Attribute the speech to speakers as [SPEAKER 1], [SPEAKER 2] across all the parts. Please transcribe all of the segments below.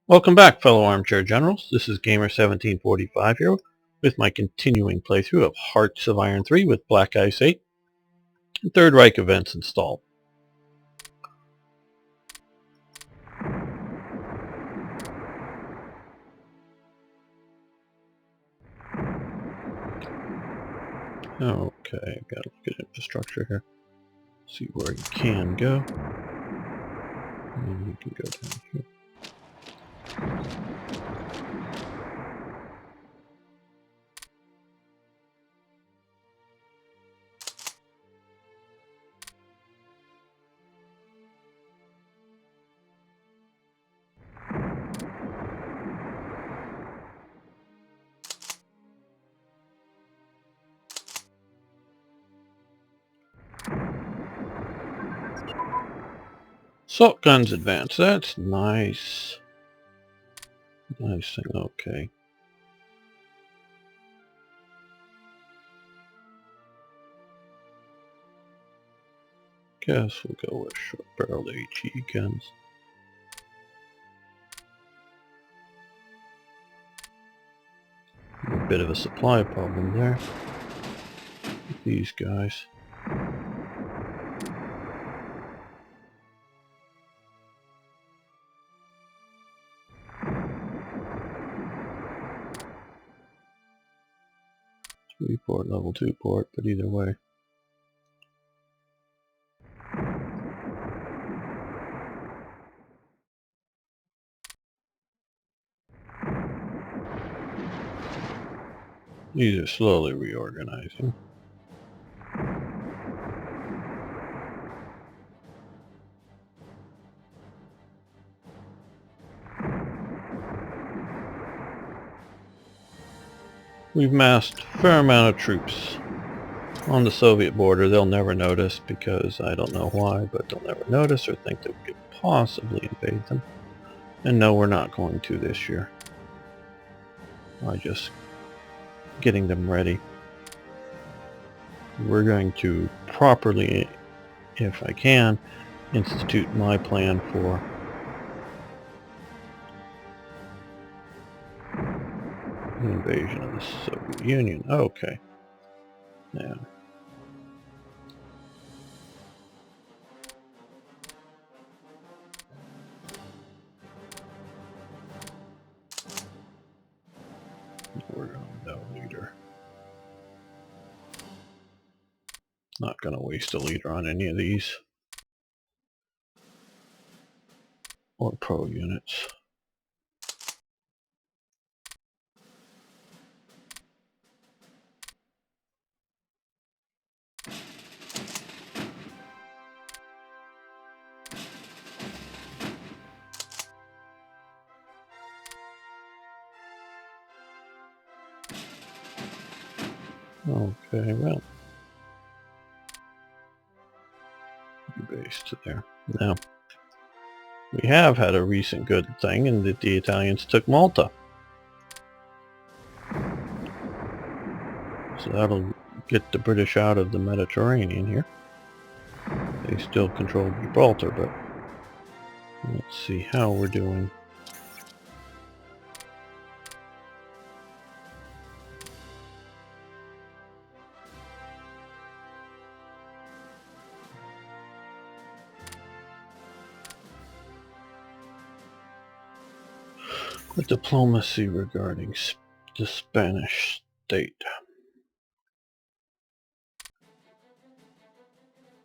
[SPEAKER 1] Welcome back, fellow armchair generals. This is Gamer1745 here with my continuing playthrough of Hearts of Iron 3 with Black Ice 8 and Third Reich events installed. Okay, gotta look at infrastructure here. See where you can go. And you can go down here. Assault guns advance. That's nice. Nice thing. Okay. Guess we'll go with short-barreled HE guns. A bit of a supply problem there with these guys. Port, level 2 port, but either way. These are slowly reorganizing. We've massed a fair amount of troops on the Soviet border. They'll never notice because I don't know why, but they'll never notice or think that we could possibly invade them. And no, we're not going to this year. I'm just getting them ready. We're going to properly, if I can, institute my plan for the invasion of the Soviet Union. Okay. Yeah. We're going to no leader. Not going to waste a leader on any of these. Or pro units. Okay, well, base to there. Now, we have had a recent good thing in that the Italians took Malta. So that'll get the British out of the Mediterranean here. They still control Gibraltar, but let's see how we're doing. The diplomacy regarding the Spanish state.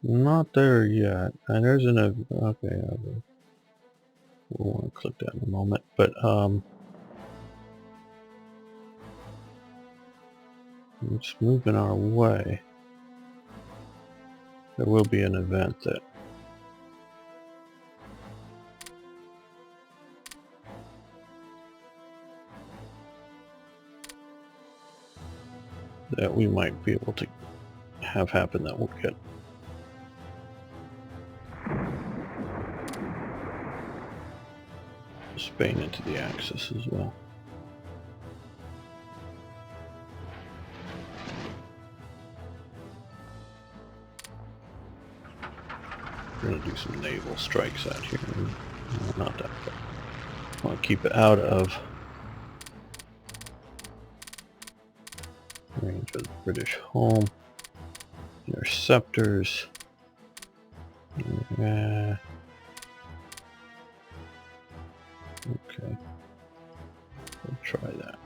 [SPEAKER 1] Not there yet. And there's an okay. We'll want to click that in a moment, but it's moving our way. There will be an event that we might be able to have happen that will get Spain into the Axis as well. We're going to do some naval strikes out here. No, not that bad. want to keep it out of range of the British home. Interceptors. Okay. We'll try that.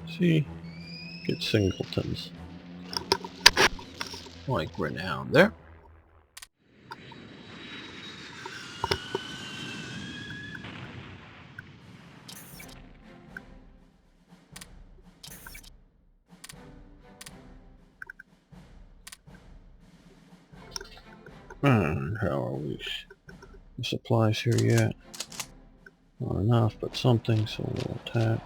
[SPEAKER 1] See? Get singletons. Like Renown there. And how are we? The supplies here yet? Not enough, but something, so we'll attack.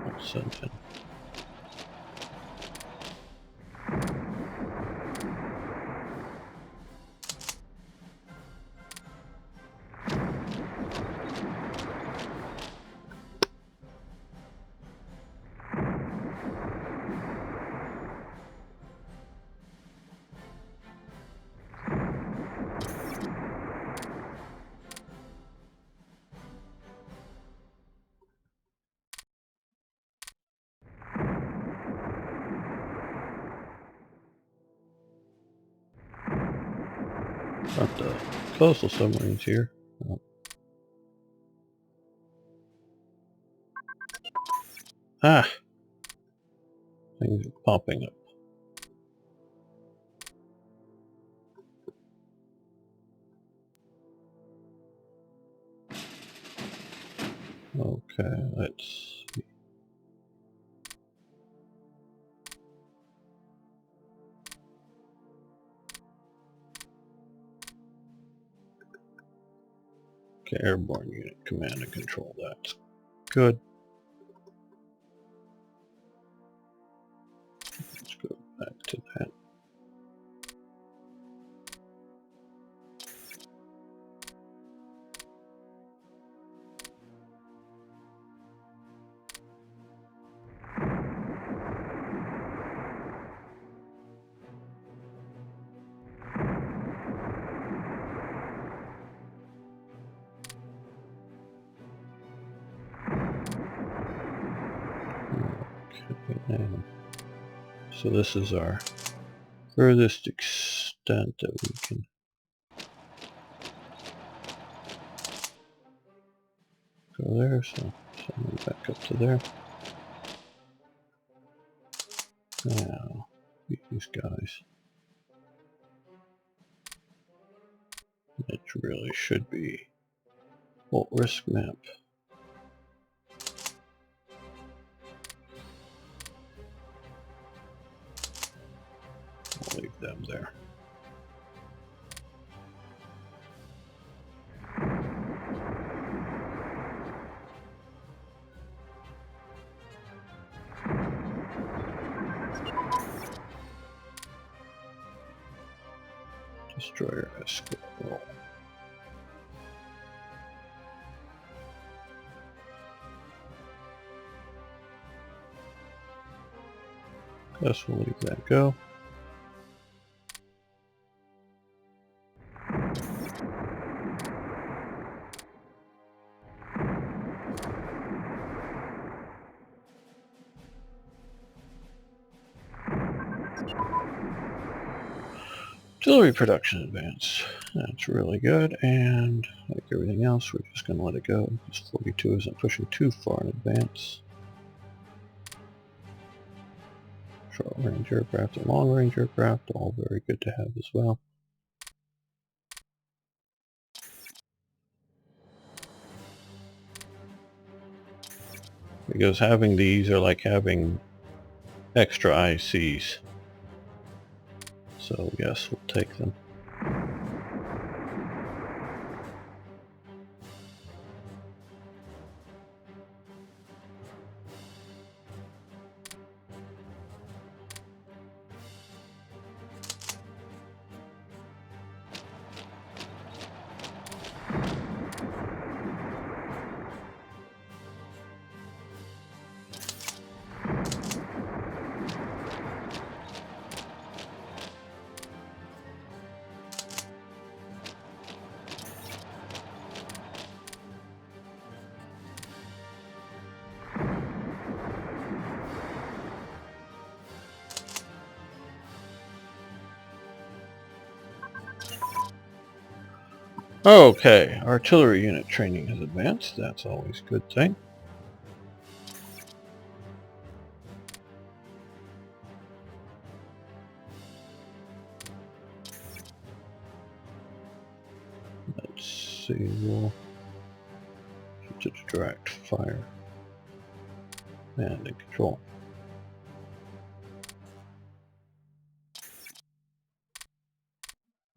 [SPEAKER 1] I'll send him. Got the coastal submarines here. Oh. Ah! Things are popping up. Okay, let's see. Okay, airborne unit command and control. That's good. Let's go back to that. Okay, now. So this is our furthest extent that we can go there, so send them back up to there. Now, these guys. It really should be full risk map. I'll leave them there. Destroyer escort roll. Guess we'll leave that go. Artillery production advance. That's really good, and like everything else, we're just going to let it go. This 42 isn't pushing too far in advance. Short range aircraft and long range aircraft, all very good to have as well. Because having these are like having extra ICs. So yes, we'll take them. Okay, artillery unit training has advanced. That's always a good thing. Let's see, we'll to direct fire and in control.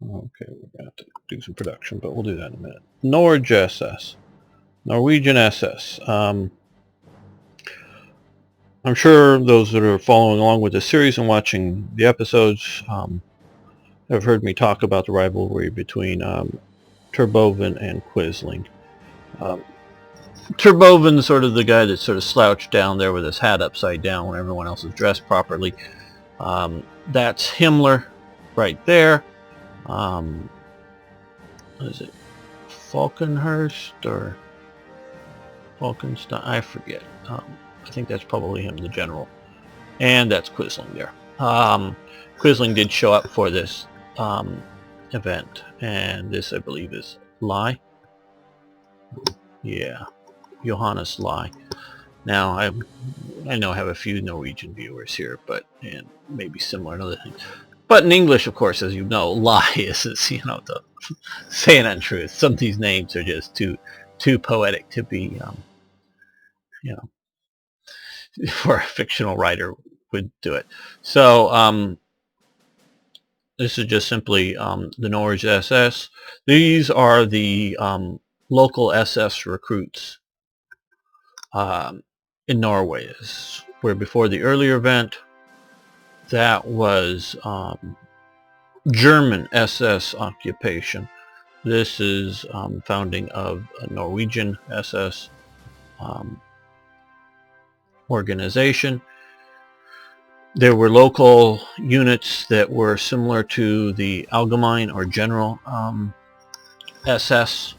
[SPEAKER 1] Okay, we're going to have to do some production, but we'll do that in a minute. Norwich SS. Norwegian SS. I'm sure those that are following along with the series and watching the episodes have heard me talk about the rivalry between Terboven and Quisling. Terboven's sort of the guy that's sort of slouched down there with his hat upside down when everyone else is dressed properly. That's Himmler right there. What is it? Falkenhurst or Falkenstein? I forget. I think that's probably him, the general. And that's Quisling there. Quisling did show up for this event, and this, I believe, is Lai. Yeah, Johannes Lai. Now, I know I have a few Norwegian viewers here, but and maybe similar in other things. But in English, of course, as you know, Lai is the saying untruth. Some of these names are just too poetic to be, for a fictional writer would do it. So this is just simply the Norwich SS. These are the local SS recruits in Norway. Where before the earlier event, that was German SS occupation. This is founding of a Norwegian SS organization. There were local units that were similar to the Allgemeine or General SS.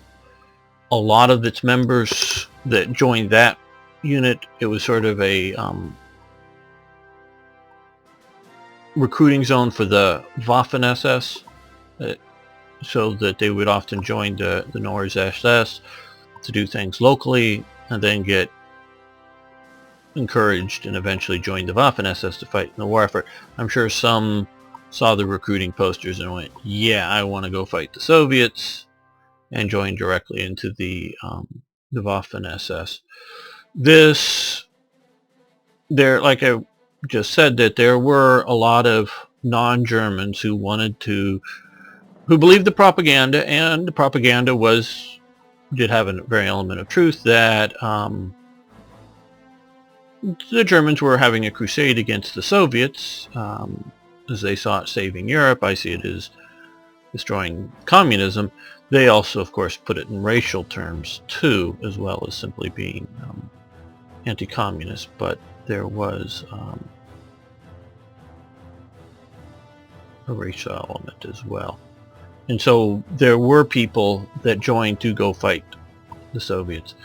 [SPEAKER 1] A lot of its members that joined that unit, it was sort of a recruiting zone for the Waffen SS, so that they would often join the Norwich SS to do things locally and then get encouraged and eventually join the Waffen SS to fight in the war effort. I'm sure some saw the recruiting posters and went, yeah, I want to go fight the Soviets, and join directly into the Waffen SS. Like I just said, that there were a lot of non-Germans who believed the propaganda, and the propaganda did have a very element of truth that the Germans were having a crusade against the Soviets, as they saw it saving Europe. I see it as destroying communism. They also, of course, put it in racial terms too, as well as simply being anti-communist. But there was a racial element as well. And so there were people that joined to go fight the Soviets.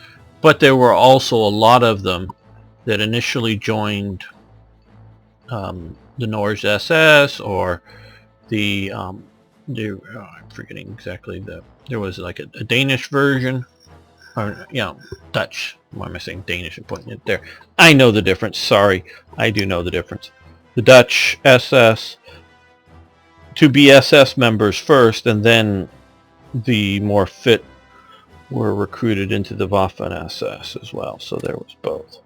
[SPEAKER 1] But there were also a lot of them that initially joined the Norwich SS or I'm forgetting exactly there was like a Danish version, or Dutch. Why am I saying Danish and putting it there? I know the difference. Sorry, I do know the difference. The Dutch SS to be SS members first, and then the more fit were recruited into the Waffen SS as well. So there was both.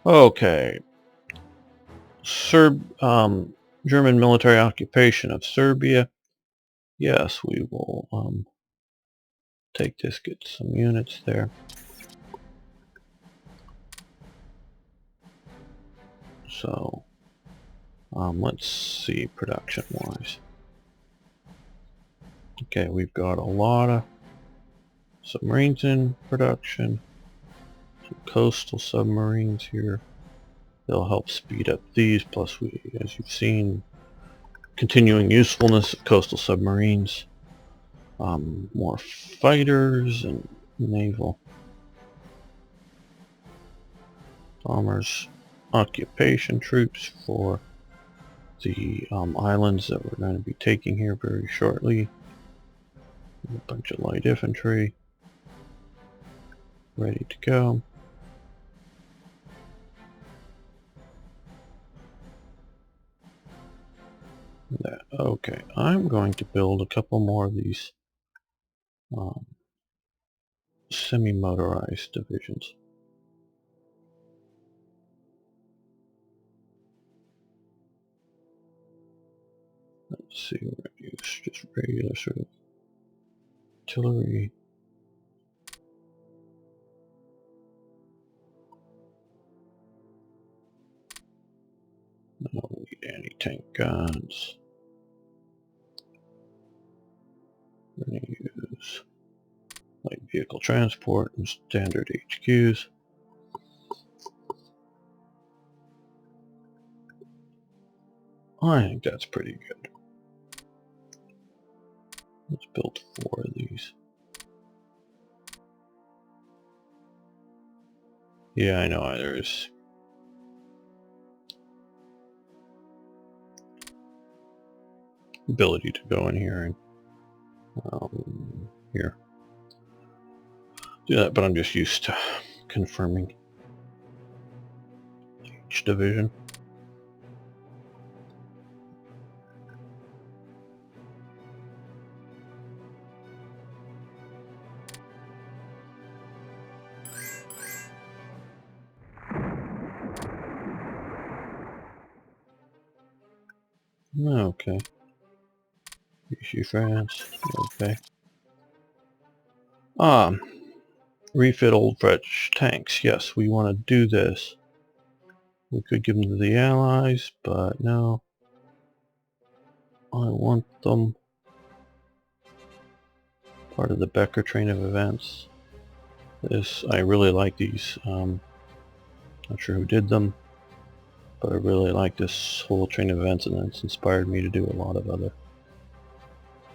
[SPEAKER 1] Okay. German military occupation of Serbia. Yes, we will take this, get some units there. So let's see production wise. Okay, we've got a lot of submarines in production, some coastal submarines here. They'll help speed up these, plus we, as you've seen, continuing usefulness of coastal submarines, more fighters and naval bombers, occupation troops for the islands that we're going to be taking here very shortly. A bunch of light infantry ready to go. That, okay, I'm going to build a couple more of these semi-motorized divisions. Let's see, we're going to use just regular sort of artillery. I don't need anti-tank guns. We're going to use light vehicle transport and standard HQs. I think that's pretty good. Let's build 4 of these. Yeah, I know there's ability to go in here and here do that, but I'm just used to confirming each division. Okay. Vichy France. Okay. Refit old French tanks. Yes, we want to do this. We could give them to the Allies, but no. I want them part of the Becker train of events. I really like these. Not sure who did them, but I really like this whole train of events, and it's inspired me to do a lot of other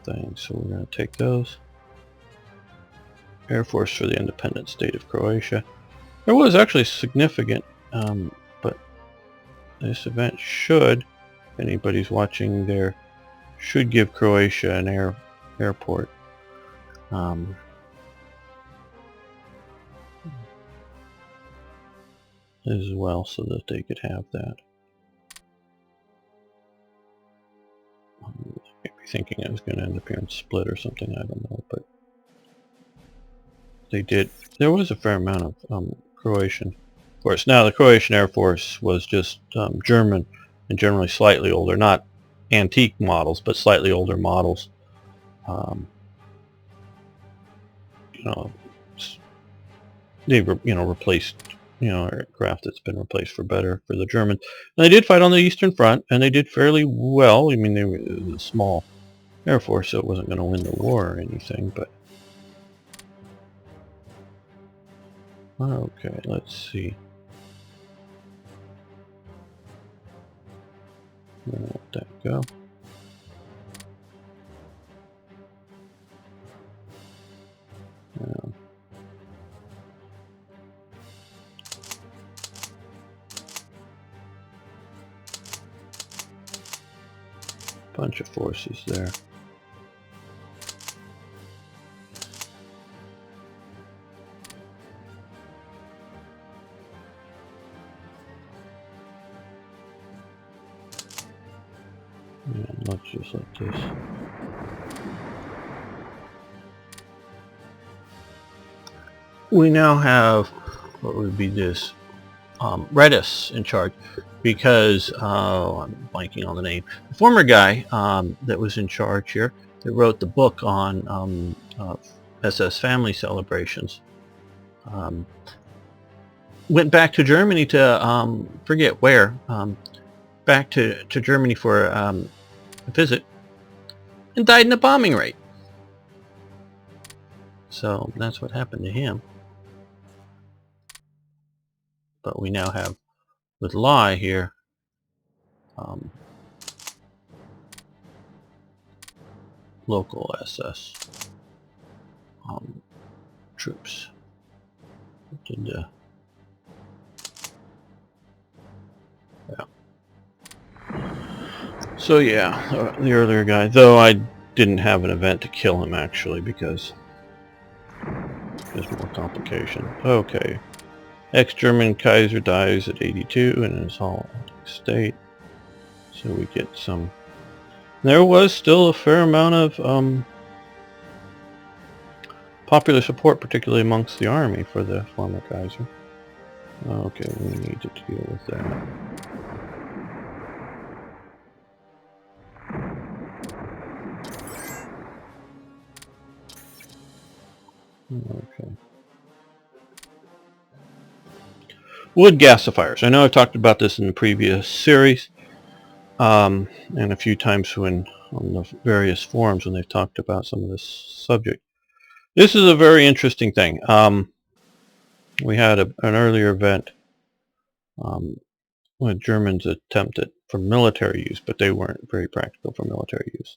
[SPEAKER 1] things. So we're going to take those. Air Force for the independent state of Croatia. It was actually significant, but this event should, if anybody's watching there, should give Croatia an airport. As well, so that they could have that. I might be thinking I was going to end up here in Split or something, I don't know, but they did. There was a fair amount of Croatian. Of course, now the Croatian Air Force was just German and generally slightly older, not antique models, but slightly older models. You know, they've replaced aircraft that's been replaced for better for the Germans. And they did fight on the Eastern Front, and they did fairly well. I mean, they were a small Air Force, so it wasn't going to win the war or anything, but okay, let's see. I'm going to let that go. Bunch of forces there. And let's just like this. We now have what would be this Redis in charge, because I'm blanking on the name. The former guy that was in charge here, that wrote the book on SS family celebrations, went back to Germany to forget where, back to Germany for a visit, and died in a bombing raid. So that's what happened to him. But we now have, with Lai here, local SS troops. Yeah. So yeah, the earlier guy, though I didn't have an event to kill him actually because there's more complication. Okay. Ex-German Kaiser dies at 82 in his Holland state. So we get some... There was still a fair amount of popular support, particularly amongst the army, for the former Kaiser. Okay, we need to deal with that. Okay. Wood gasifiers. I know I've talked about this in the previous series, and a few times when on the various forums when they've talked about some of this subject. This is a very interesting thing. We had an earlier event when Germans attempted for military use, but they weren't very practical for military use.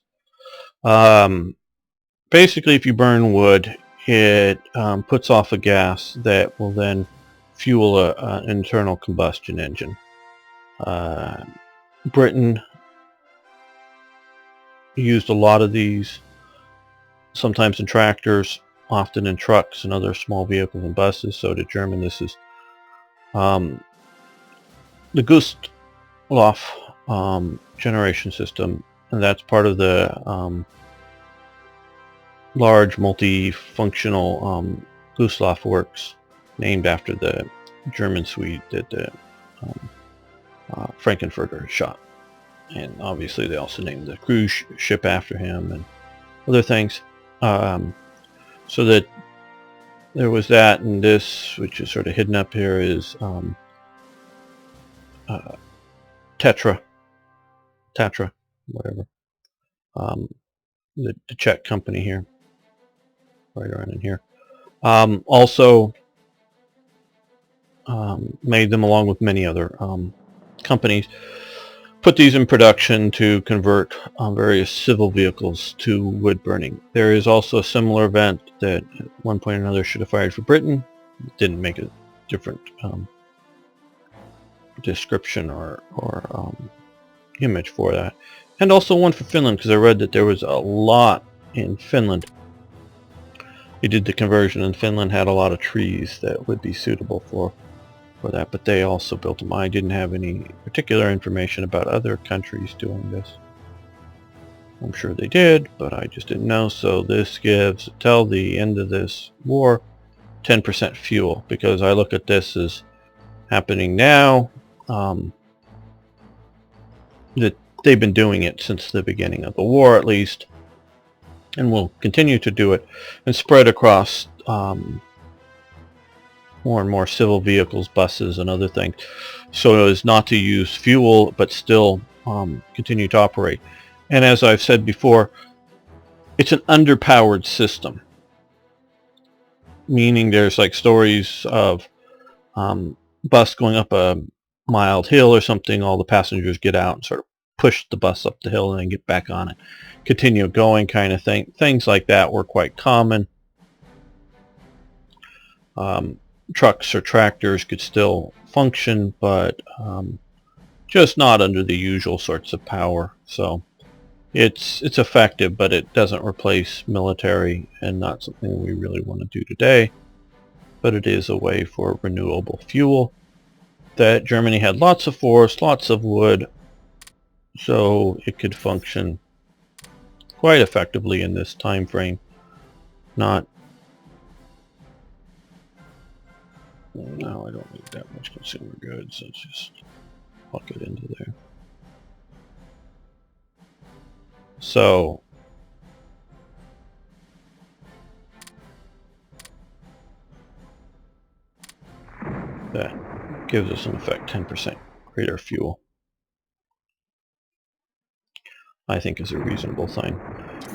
[SPEAKER 1] Basically, if you burn wood, it puts off a gas that will then fuel an internal combustion engine. Britain used a lot of these, sometimes in tractors, often in trucks and other small vehicles and buses. So did German. This is the Gustloff generation system, and that's part of the large multifunctional Gustloff works, named after the German Swede that the Frankenfurter shot. And obviously they also named the cruise ship after him and other things. So that there was that, and this, which is sort of hidden up here, is Tatra, whatever. The Czech company here, right around in here. Also made them along with many other companies. Put these in production to convert various civil vehicles to wood burning. There is also a similar event that at one point or another should have fired for Britain. It didn't make a different description or image for that. And also one for Finland, because I read that there was a lot in Finland. They did the conversion, and Finland had a lot of trees that would be suitable for that, but they also built them. I didn't have any particular information about other countries doing this. I'm sure they did, but I just didn't know. So this gives, till the end of this war, 10% fuel, because I look at this as happening now. That they've been doing it since the beginning of the war, at least, and will continue to do it and spread across more and more civil vehicles, buses, and other things, so as not to use fuel but still continue to operate. And as I've said before, it's an underpowered system, meaning there's like stories of bus going up a mild hill or something, all the passengers get out and sort of push the bus up the hill and then get back on it, continue going kind of thing. Things like that were quite common. Trucks or tractors could still function, but just not under the usual sorts of power. So it's effective, but it doesn't replace military, and not something we really want to do today. But it is a way for renewable fuel that Germany had lots of forest, lots of wood, so it could function quite effectively in this time frame. No, I don't need that much consumer goods. Let's just plug it into there. So that gives us in effect 10% greater fuel. I think is a reasonable thing.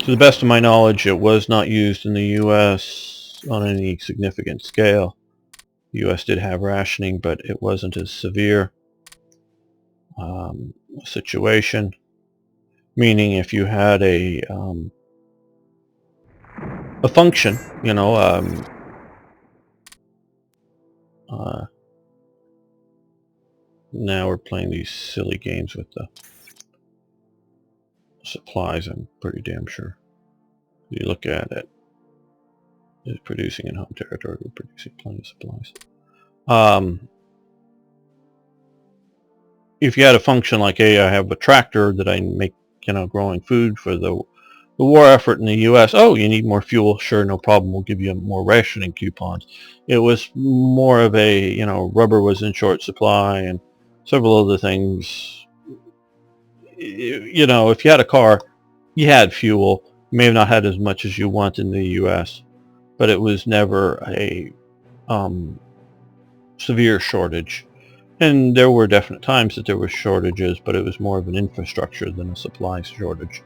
[SPEAKER 1] To the best of my knowledge, it was not used in the U.S. on any significant scale. The U.S. did have rationing, but it wasn't as severe situation. Meaning, if you had a function, you know, now we're playing these silly games with the supplies, I'm pretty damn sure. You look at it, it's producing in home territory, we're producing plenty of supplies. If you had a function like, hey, I have a tractor that I make, growing food for the war effort in the U.S. Oh, you need more fuel? Sure, no problem. We'll give you more rationing coupons. It was more of a, rubber was in short supply and several other things. If you had a car, you had fuel. You may have not had as much as you want in the U.S., but it was never a severe shortage. And there were definite times that there were shortages, but it was more of an infrastructure than a supply shortage.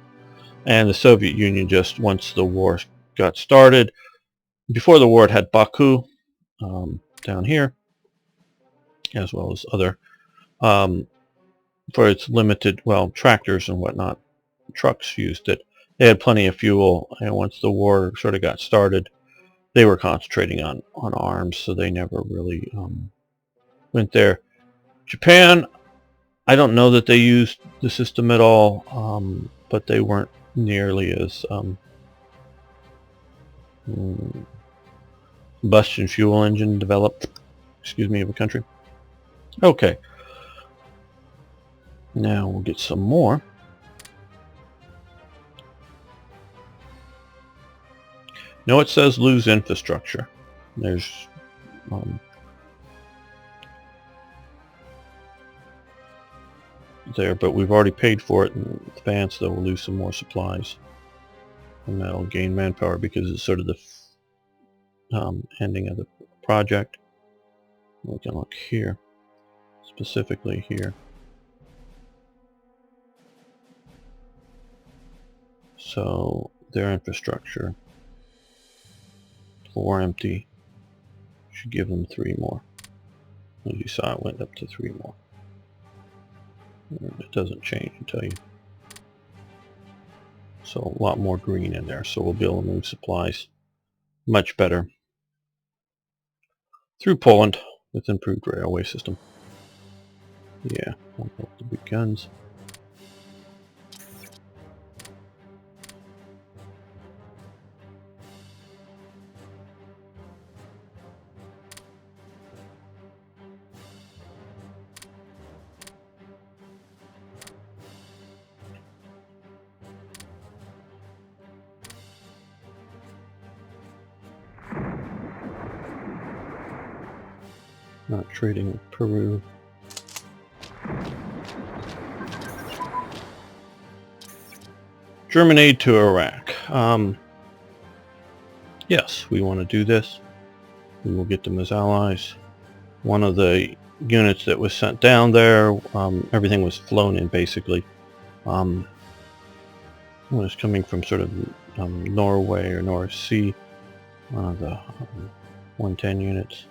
[SPEAKER 1] And the Soviet Union, just once the war got started, before the war it had Baku down here, as well as other, for its limited, tractors and whatnot, trucks used it. They had plenty of fuel, and once the war sort of got started, they were concentrating on arms, so they never really went there. Japan, I don't know that they used the system at all, but they weren't nearly as combustion fuel engine developed, of a country. Okay. Now we'll get some more. No, it says lose infrastructure. There's there, but we've already paid for it in advance, though we'll lose some more supplies. And that'll gain manpower because it's sort of the ending of the project. We can look here, specifically here. So their infrastructure, 4 empty, should give them 3 more. As you saw, it went up to 3 more. And it doesn't change, I tell you. So a lot more green in there, so we'll be able to move supplies much better through Poland with improved railway system. Yeah, we'll go with the big guns. Not trading with Peru. German aid to Iraq. Yes, we want to do this. We will get them as allies. One of the units that was sent down there, everything was flown in basically. Was coming from sort of Norway or North Sea. One of the 110 units.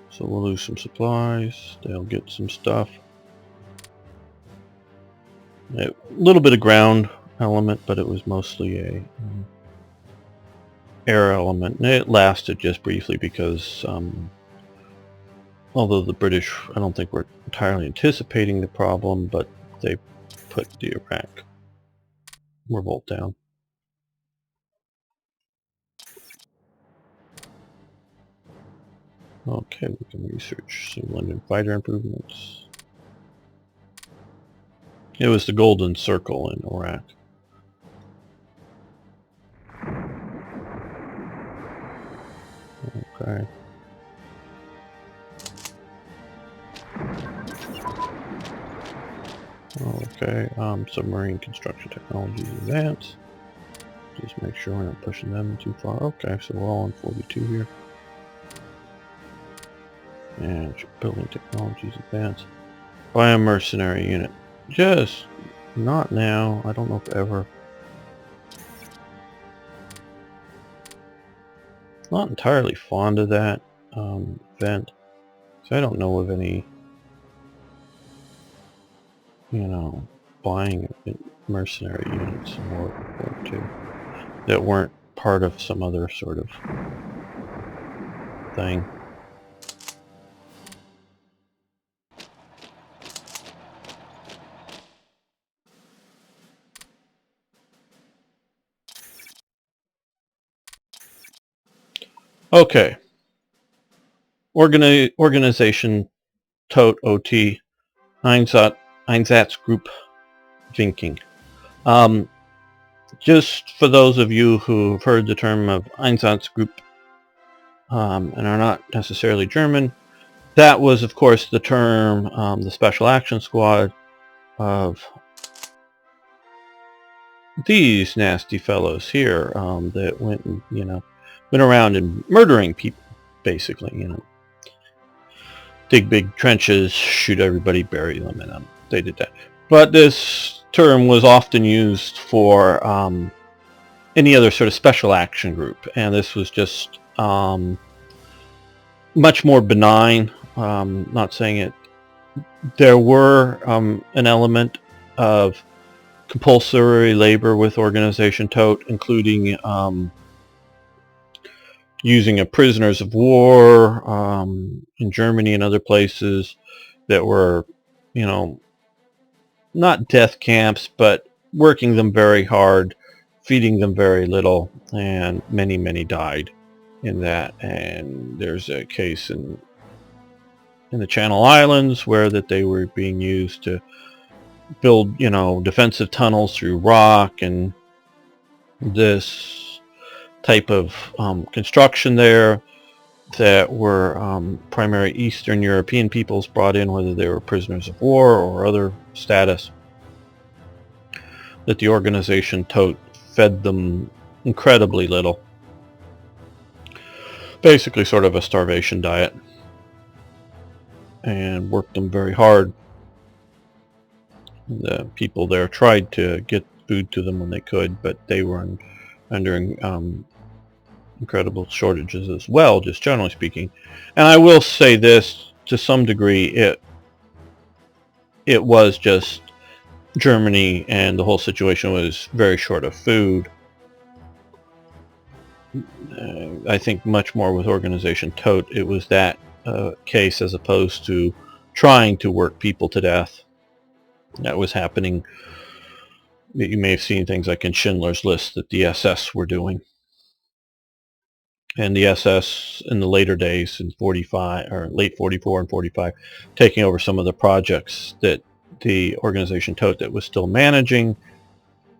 [SPEAKER 1] So we'll lose some supplies. They'll get some stuff. A little bit of ground element, but it was mostly a air element. And it lasted just briefly because although the British, I don't think were entirely anticipating the problem, but they put the Iraq revolt down. Okay, we can research some London fighter improvements. It was the Golden Circle in Iraq. Okay. Okay, submarine construction technologies advance. Just make sure we're not pushing them too far. Okay, so we're all on 42 here. And building technologies advance. Buy a mercenary unit. Just not now. I don't know if ever. Not entirely fond of that event. So I don't know of any, buying mercenary units in World War II that weren't part of some other sort of thing. Okay. Organization Todt OT Einsatzgruppe Vinking. Just for those of you who've heard the term of Einsatzgruppe and are not necessarily German, that was, of course, the term, the Special Action Squad of these nasty fellows here that went and, went around and murdering people, basically, dig big trenches, shoot everybody, bury them in them. They did that. But this term was often used for any other sort of special action group, and this was just much more benign. Not saying it. There were an element of compulsory labor with Organization Todt, including using of prisoners of war in Germany and other places that were, not death camps, but working them very hard, feeding them very little, and many, many died in that. And there's a case in the Channel Islands where that they were being used to build, defensive tunnels through rock and this type of construction there that were primary Eastern European peoples brought in, whether they were prisoners of war or other status, that the Organization Todt fed them incredibly little. Basically sort of a starvation diet, and worked them very hard. The people there tried to get food to them when they could, but they were under incredible shortages as well, just generally speaking. And I will say this, to some degree, it was just Germany, and the whole situation was very short of food. I think much more with Organization Todt, it was that case as opposed to trying to work people to death. That was happening. You may have seen things like in Schindler's List that the SS were doing. And the SS in the later days, in 45 or late 44 and 45, taking over some of the projects that the Organization Todt that was still managing.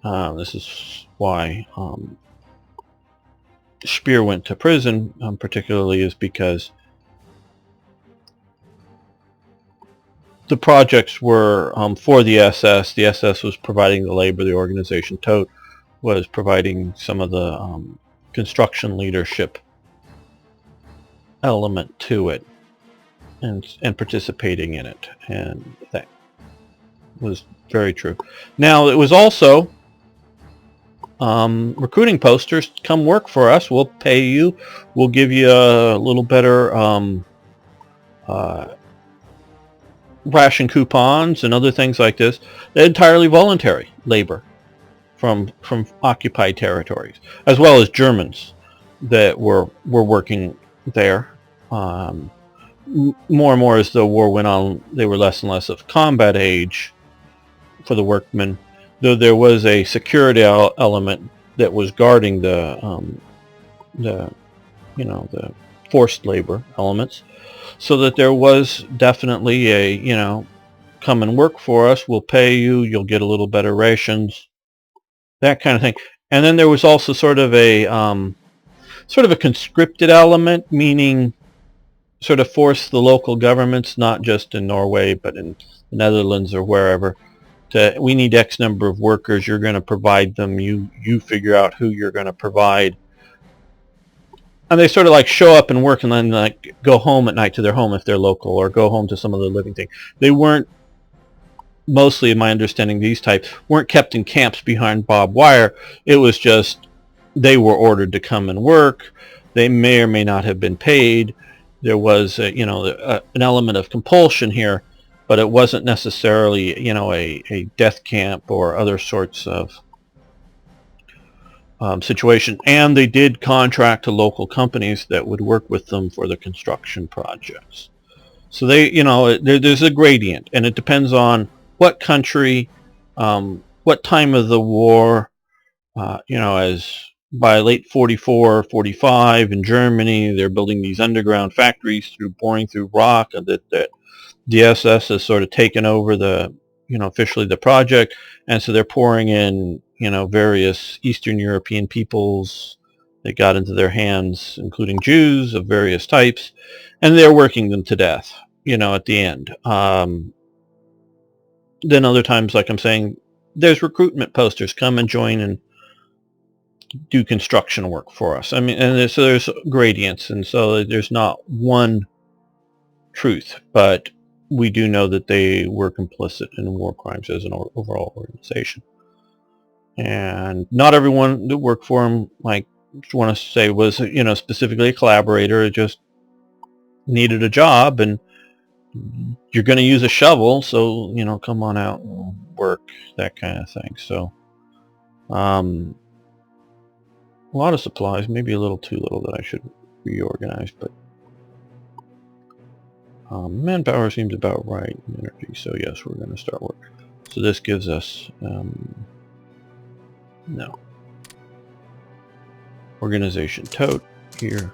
[SPEAKER 1] This is why Speer went to prison, particularly, is because the projects were for the SS. The SS was providing the labor. The Organization Todt was providing some of the construction leadership element to it, and participating in it, and that was very true. Now, it was also recruiting posters. Come work for us. We'll pay you. We'll give you a little better ration coupons and other things like this. Entirely voluntary labor from occupied territories, as well as Germans that were working there. More and more as the war went on, they were less and less of combat age for the workmen, though there was a security element that was guarding the forced labor elements, so that there was definitely a, come and work for us, we'll pay you, you'll get a little better rations, that kind of thing. And then there was also sort of a conscripted element, meaning sort of force the local governments, not just in Norway, but in the Netherlands or wherever, we need X number of workers, you're going to provide them, you figure out who you're going to provide. And they sort of like show up and work and then like go home at night to their home if they're local, or go home to some other living thing. They weren't, mostly in my understanding, these types weren't kept in camps behind barbed wire. It was just they were ordered to come and work. They may or may not have been paid. There was an element of compulsion here, but it wasn't necessarily a death camp or other sorts of situation. And they did contract to local companies that would work with them for the construction projects. So they, there's a gradient, and it depends on what country, what time of the war, as by late 44, 45 in Germany, they're building these underground factories through boring through rock that the SS has sort of taken over the, officially the project. And so they're pouring in, various Eastern European peoples that got into their hands, including Jews of various types, and they're working them to death, at the end. Then other times, like I'm saying, there's recruitment posters, come and join and do construction work for us. I mean, and so there's gradients, and so there's not one truth, but we do know that they were complicit in war crimes as an overall organization. And not everyone that worked for them, like, just want to say, was, specifically a collaborator. It just needed a job, and you're going to use a shovel, so, come on out and work, that kind of thing. So, a lot of supplies, maybe a little too little that I should reorganize, but manpower seems about right in energy, so yes, we're going to start work. So this gives us no organization Todt here.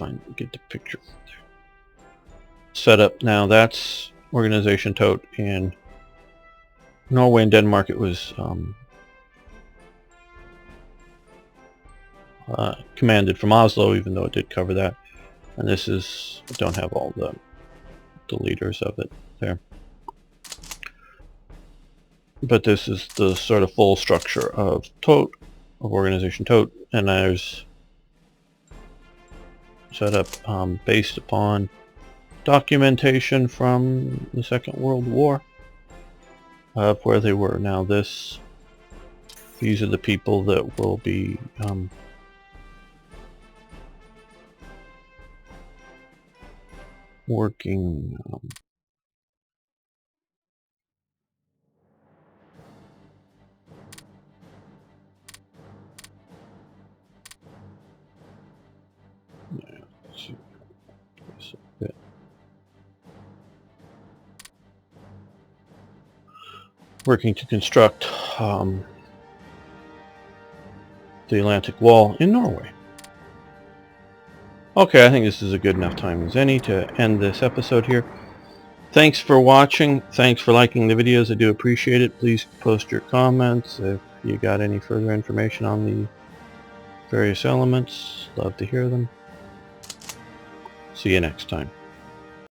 [SPEAKER 1] Need to get the picture. Set up now. That's organization Todt in Norway and Denmark. It was commanded from Oslo, even though it did cover that. And this is, I don't have all the leaders of it there, but this is the sort of full structure of Todt, of organization Todt, and there's set up based upon documentation from the Second World War of where they were. Now these are the people that will be working working to construct the Atlantic Wall in Norway. Okay, I think this is a good enough time as any to end this episode here. Thanks for watching. Thanks for liking the videos. I do appreciate it. Please post your comments if you got any further information on the various elements. Love to hear them. See you next time.